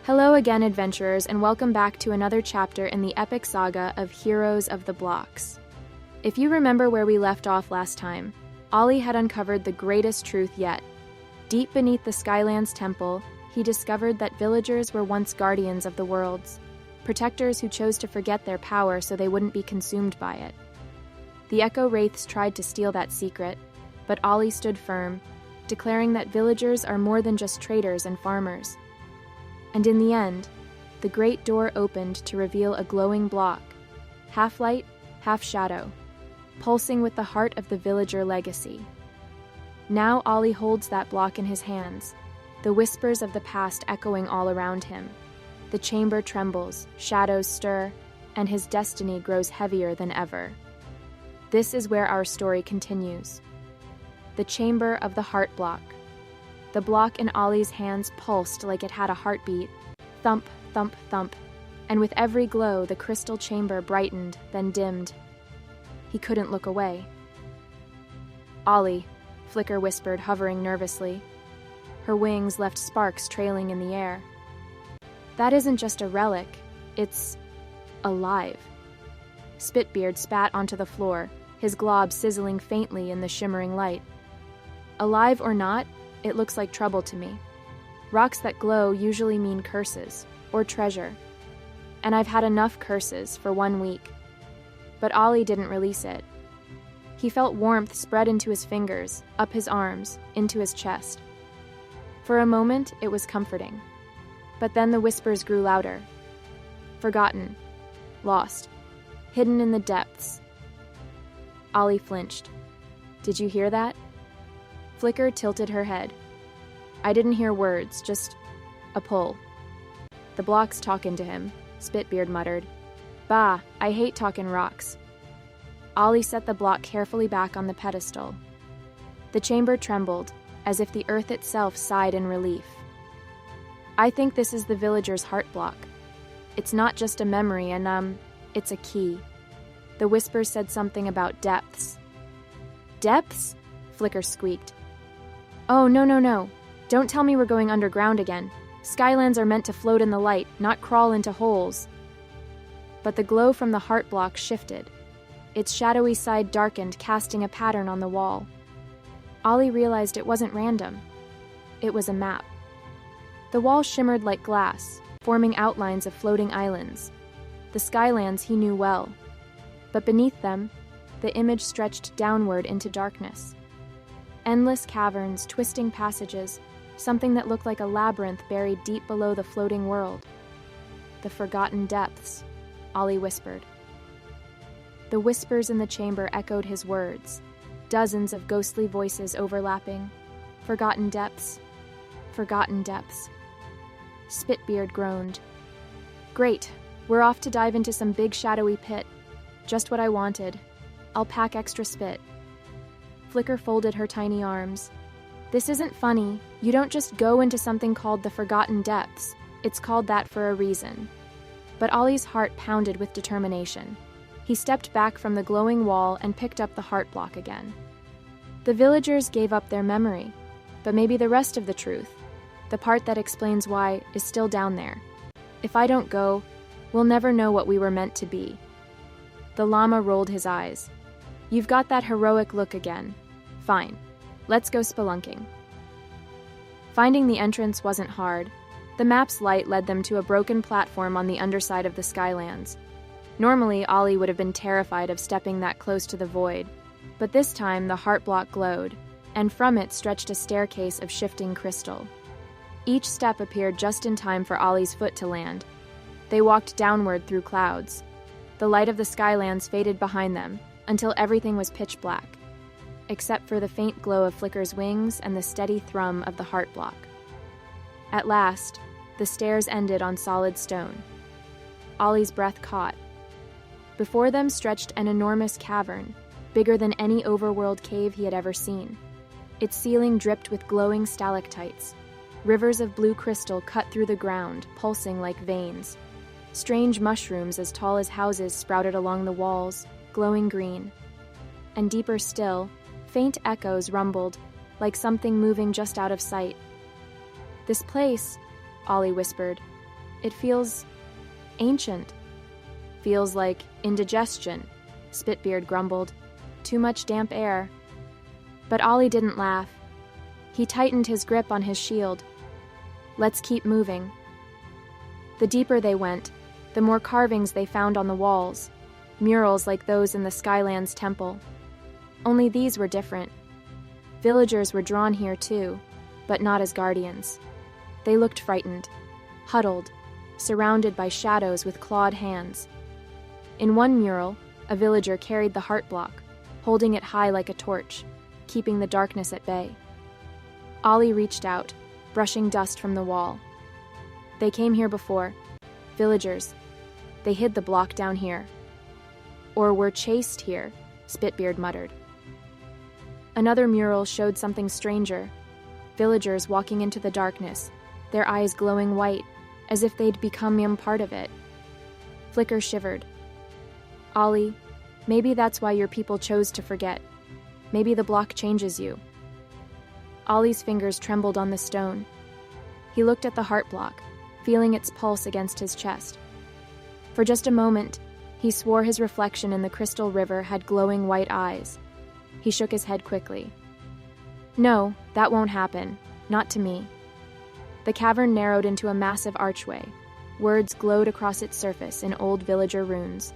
Hello again, adventurers, and welcome back to another chapter in the epic saga of Heroes of the Blocks. If you remember where we left off last time, Ollie had uncovered the greatest truth yet. Deep beneath the Skylands temple, he discovered that villagers were once guardians of the worlds, protectors who chose to forget their power so they wouldn't be consumed by it. The Echo Wraiths tried to steal that secret, but Ollie stood firm, declaring that villagers are more than just traders and farmers. And in the end, the great door opened to reveal a glowing block, half light, half shadow, pulsing with the heart of the villager legacy. Now Ollie holds that block in his hands, the whispers of the past echoing all around him. The chamber trembles, shadows stir, and his destiny grows heavier than ever. This is where our story continues. The chamber of the Heartblock. The block in Ollie's hands pulsed like it had a heartbeat. Thump, thump, thump. And with every glow, the crystal chamber brightened, then dimmed. He couldn't look away. "Ollie," Flicker whispered, hovering nervously. Her wings left sparks trailing in the air. "That isn't just a relic. It's alive." Spitbeard spat onto the floor, his glob sizzling faintly in the shimmering light. "Alive or not, it looks like trouble to me. Rocks that glow usually mean curses, or treasure. And I've had enough curses for 1 week." But Ollie didn't release it. He felt warmth spread into his fingers, up his arms, into his chest. For a moment, it was comforting. But then the whispers grew louder. Forgotten. Lost. Hidden in the depths. Ollie flinched. "Did you hear that?" Flicker tilted her head. "I didn't hear words, just a pull." "The block's talkin' to him," Spitbeard muttered. "Bah, I hate talkin' rocks." Ollie set the block carefully back on the pedestal. The chamber trembled, as if the earth itself sighed in relief. "I think this is the villager's Heartblock. It's not just a memory and, it's a key." The whisper said something about depths. "Depths?" Flicker squeaked. "Oh, no. Don't tell me we're going underground again. Skylands are meant to float in the light, not crawl into holes." But the glow from the Heartblock shifted. Its shadowy side darkened, casting a pattern on the wall. Ollie realized it wasn't random. It was a map. The wall shimmered like glass, forming outlines of floating islands. The Skylands he knew well. But beneath them, the image stretched downward into darkness. Endless caverns, twisting passages, something that looked like a labyrinth buried deep below the floating world. "The forgotten depths," Ollie whispered. The whispers in the chamber echoed his words, dozens of ghostly voices overlapping. Forgotten depths. Forgotten depths. Spitbeard groaned. "Great, we're off to dive into some big shadowy pit. Just what I wanted. I'll pack extra spit." Flicker folded her tiny arms. "This isn't funny. You don't just go into something called the Forgotten Depths. It's called that for a reason." But Ollie's heart pounded with determination. He stepped back from the glowing wall and picked up the Heartblock again. The villagers gave up their memory, but maybe the rest of the truth, the part that explains why, is still down there. If I don't go, we'll never know what we were meant to be. The llama rolled his eyes. "You've got that heroic look again. Fine. Let's go spelunking." Finding the entrance wasn't hard. The map's light led them to a broken platform on the underside of the Skylands. Normally, Ollie would have been terrified of stepping that close to the void, but this time the Heartblock glowed, and from it stretched a staircase of shifting crystal. Each step appeared just in time for Ollie's foot to land. They walked downward through clouds. The light of the Skylands faded behind them, until everything was pitch black, except for the faint glow of Flicker's wings and the steady thrum of the Heartblock. At last, the stairs ended on solid stone. Ollie's breath caught. Before them stretched an enormous cavern, bigger than any overworld cave he had ever seen. Its ceiling dripped with glowing stalactites. Rivers of blue crystal cut through the ground, pulsing like veins. Strange mushrooms as tall as houses sprouted along the walls, glowing green. And deeper still, faint echoes rumbled, like something moving just out of sight. "This place," Ollie whispered, It feels ancient. Feels like indigestion, Spitbeard grumbled. Too much damp air. But Ollie didn't laugh. He tightened his grip on his shield. Let's keep moving. The deeper they went, the more carvings they found on the walls, murals like those in the Skylands temple. Only these were different. Villagers were drawn here too, but not as guardians. They looked frightened, huddled, surrounded by shadows with clawed hands. In one mural, a villager carried the Heartblock, holding it high like a torch, keeping the darkness at bay. Ollie reached out, brushing dust from the wall. They came here before. Villagers. They hid the block down here. Or were chased here, Spitbeard muttered. Another mural showed something stranger. Villagers walking into the darkness, their eyes glowing white, as if they'd become part of it. Flicker shivered. Ollie, maybe that's why your people chose to forget. Maybe the block changes you. Ollie's fingers trembled on the stone. He looked at the Heartblock, feeling its pulse against his chest. For just a moment, he swore his reflection in the crystal river had glowing white eyes. He shook his head quickly. No, that won't happen. Not to me. The cavern narrowed into a massive archway. Words glowed across its surface in old villager runes.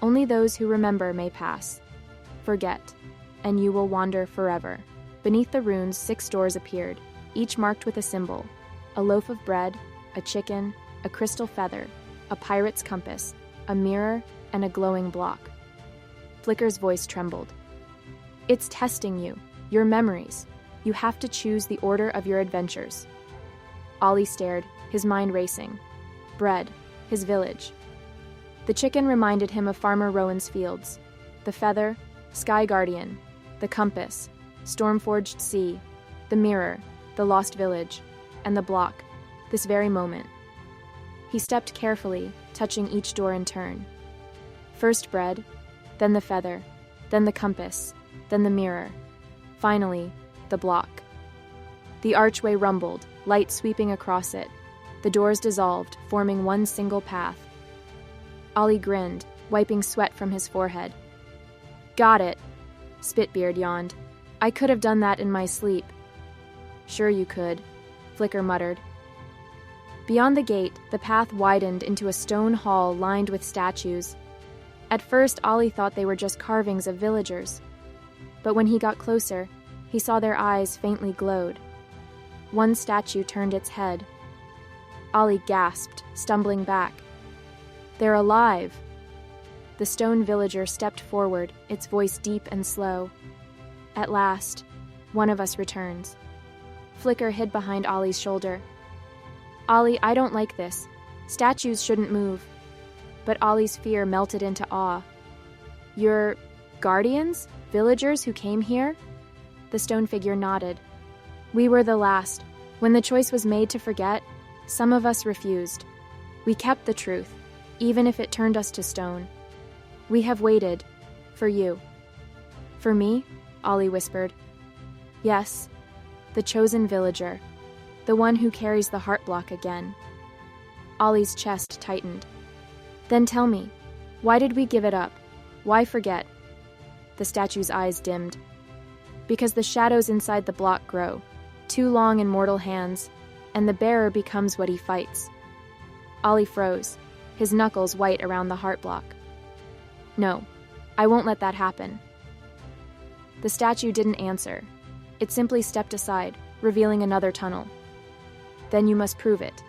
Only those who remember may pass. Forget, and you will wander forever. Beneath the runes, 6 doors appeared, each marked with a symbol: a loaf of bread, a chicken, a crystal feather, a pirate's compass, a mirror, and a glowing block. Flicker's voice trembled. It's testing you, your memories. You have to choose the order of your adventures. Ollie stared, his mind racing. Bread, his village. The chicken reminded him of Farmer Rowan's fields. The feather, Sky Guardian. The compass, Stormforged Sea. The mirror, the lost village. And the block, this very moment. He stepped carefully, touching each door in turn. First bread, then the feather, then the compass, then the mirror. Finally, the block. The archway rumbled, light sweeping across it. The doors dissolved, forming one single path. Ollie grinned, wiping sweat from his forehead. Got it, Spitbeard yawned. I could have done that in my sleep. Sure you could, Flicker muttered. Beyond the gate, the path widened into a stone hall lined with statues. At first, Ollie thought they were just carvings of villagers. But when he got closer, he saw their eyes faintly glowed. One statue turned its head. Ollie gasped, stumbling back. They're alive! The stone villager stepped forward, its voice deep and slow. At last, one of us returns. Flicker hid behind Ollie's shoulder. Ollie, I don't like this. Statues shouldn't move. But Ollie's fear melted into awe. You're guardians? Villagers who came here? The stone figure nodded. We were the last. When the choice was made to forget, some of us refused. We kept the truth, even if it turned us to stone. We have waited. For you. For me? Ollie whispered. Yes. The chosen villager. The one who carries the Heartblock again. Ollie's chest tightened. Then tell me, why did we give it up? Why forget? The statue's eyes dimmed. Because the shadows inside the block grow, too long in mortal hands, and the bearer becomes what he fights. Ollie froze, his knuckles white around the Heartblock. No, I won't let that happen. The statue didn't answer. It simply stepped aside, revealing another tunnel. Then you must prove it.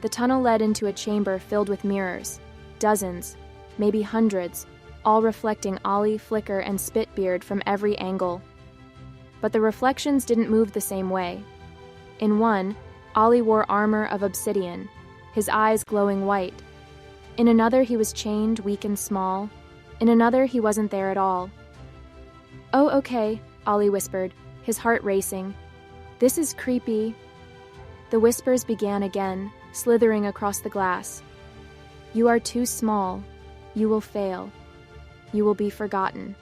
The tunnel led into a chamber filled with mirrors, dozens, maybe hundreds, all reflecting Ollie, Flicker, and Spitbeard from every angle. But the reflections didn't move the same way. In one, Ollie wore armor of obsidian, his eyes glowing white. In another, he was chained, weak and small. In another, he wasn't there at all. Oh, okay, Ollie whispered, his heart racing. This is creepy. The whispers began again, slithering across the glass. You are too small. You will fail. You will be forgotten.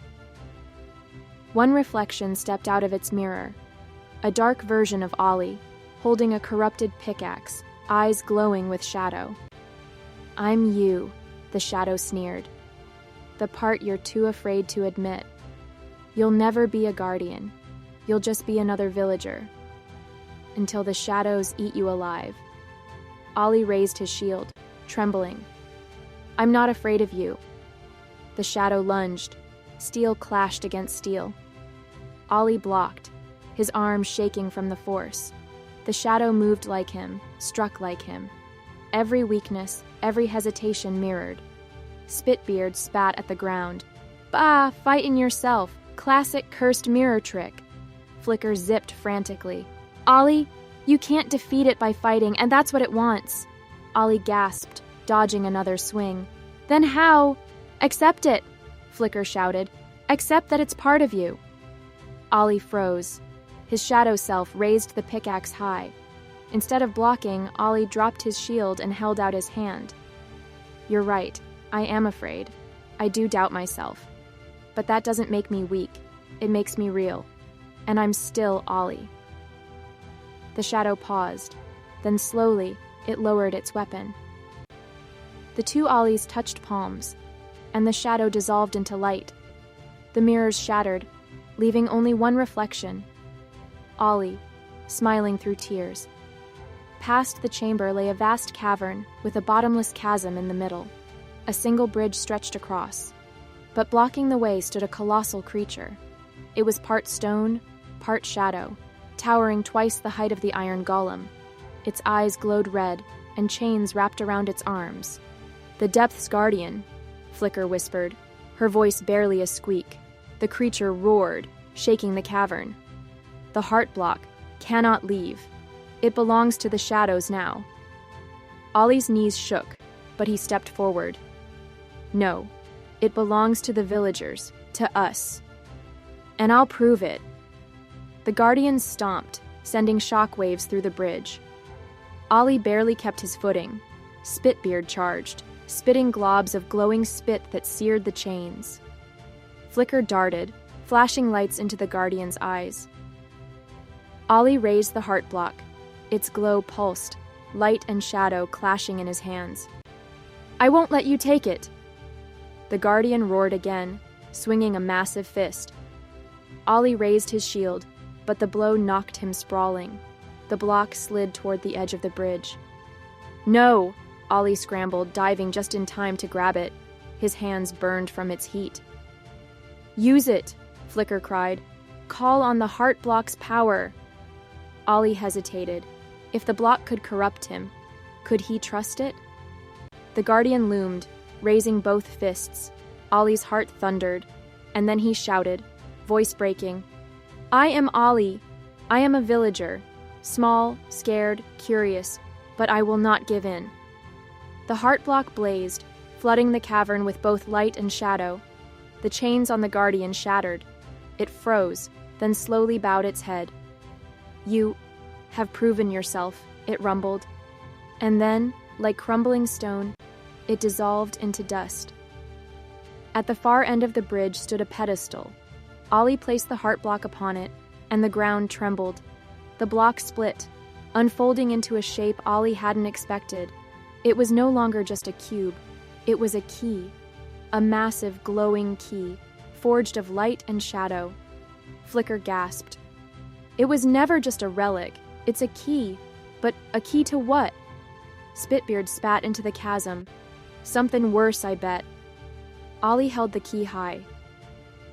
One reflection stepped out of its mirror, a dark version of Ollie, holding a corrupted pickaxe, eyes glowing with shadow. "I'm you," the shadow sneered. "The part you're too afraid to admit. You'll never be a guardian. You'll just be another villager. Until the shadows eat you alive." Ollie raised his shield, trembling. "I'm not afraid of you." The shadow lunged. Steel clashed against steel. Ollie blocked, his arms shaking from the force. The shadow moved like him, struck like him. Every weakness, every hesitation mirrored. Spitbeard spat at the ground. "Bah, fightin' yourself. Classic cursed mirror trick." Flicker zipped frantically. "Ollie, you can't defeat it by fighting, and that's what it wants." Ollie gasped, dodging another swing. "Then how?" "Accept it," Flicker shouted. "Accept that it's part of you." Ollie froze. His shadow self raised the pickaxe high. Instead of blocking, Ollie dropped his shield and held out his hand. "You're right. I am afraid. I do doubt myself. But that doesn't make me weak. It makes me real. And I'm still Ollie." The shadow paused. Then slowly, it lowered its weapon. The two Ollies touched palms, and the shadow dissolved into light. The mirrors shattered, leaving only one reflection. Ollie, smiling through tears. Past the chamber lay a vast cavern with a bottomless chasm in the middle. A single bridge stretched across. But blocking the way stood a colossal creature. It was part stone, part shadow, towering twice the height of the iron golem. Its eyes glowed red, and chains wrapped around its arms. "The Depth's Guardian," Flicker whispered, her voice barely a squeak. The creature roared, shaking the cavern. "The Heartblock cannot leave. It belongs to the shadows now." Ollie's knees shook, but he stepped forward. "No, it belongs to the villagers, to us. And I'll prove it." The guardians stomped, sending shockwaves through the bridge. Ollie barely kept his footing. Spitbeard charged, spitting globs of glowing spit that seared the chains. Flicker darted, flashing lights into the guardian's eyes. Ollie raised the Heartblock. Its glow pulsed, light and shadow clashing in his hands. "I won't let you take it!" The guardian roared again, swinging a massive fist. Ollie raised his shield, but the blow knocked him sprawling. The block slid toward the edge of the bridge. "No!" Ollie scrambled, diving just in time to grab it. His hands burned from its heat. "Use it!" Flicker cried. "Call on the Heartblock's power!" Ollie hesitated. If the block could corrupt him, could he trust it? The guardian loomed, raising both fists. Ollie's heart thundered, and then he shouted, voice breaking, "I am Ollie. I am a villager. Small, scared, curious, but I will not give in." The Heartblock blazed, flooding the cavern with both light and shadow. The chains on the guardian shattered. It froze, then slowly bowed its head. "You have proven yourself," it rumbled. And then, like crumbling stone, it dissolved into dust. At the far end of the bridge stood a pedestal. Ollie placed the Heartblock upon it, and the ground trembled. The block split, unfolding into a shape Ollie hadn't expected. It was no longer just a cube. It was a key. A massive, glowing key, forged of light and shadow. Flicker gasped. "It was never just a relic. It's a key. But a key to what?" Spitbeard spat into the chasm. "Something worse, I bet." Ollie held the key high.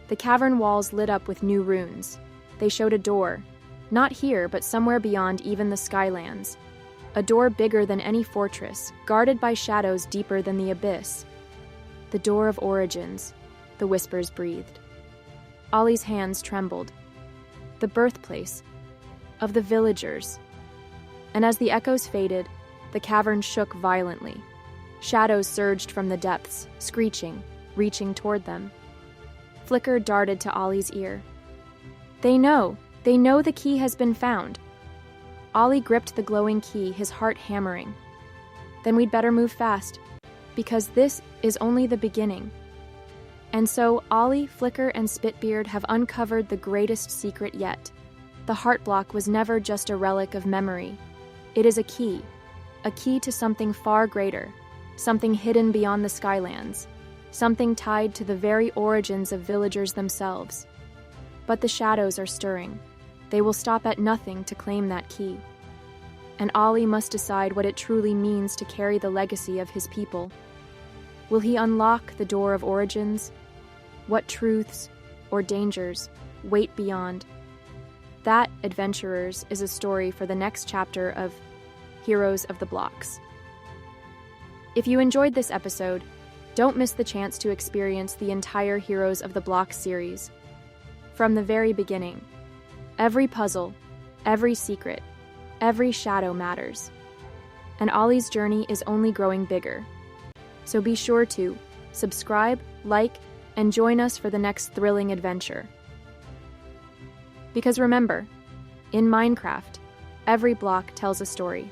The cavern walls lit up with new runes. They showed a door. Not here, but somewhere beyond even the Skylands. A door bigger than any fortress, guarded by shadows deeper than the abyss. "The door of origins," the whispers breathed. Ollie's hands trembled. The birthplace of the villagers. And as the echoes faded, the cavern shook violently. Shadows surged from the depths, screeching, reaching toward them. Flicker darted to Ollie's ear. They know the key has been found." Ollie gripped the glowing key, his heart hammering. "Then we'd better move fast, because this is only the beginning." And so Ollie, Flicker, and Spitbeard have uncovered the greatest secret yet. The Heartblock was never just a relic of memory. It is a key a key to something far greater, something hidden beyond the Skylands, something tied to the very origins of villagers themselves. But the shadows are stirring. They will stop at nothing to claim that key. And Ollie must decide what it truly means to carry the legacy of his people. Will he unlock the door of origins? What truths or dangers wait beyond? That, adventurers, is a story for the next chapter of Heroes of the Blocks. If you enjoyed this episode, don't miss the chance to experience the entire Heroes of the Blocks series. From the very beginning, every puzzle, every secret, every shadow matters. And Ollie's journey is only growing bigger. So be sure to subscribe, like, and join us for the next thrilling adventure. Because remember, in Minecraft, every block tells a story.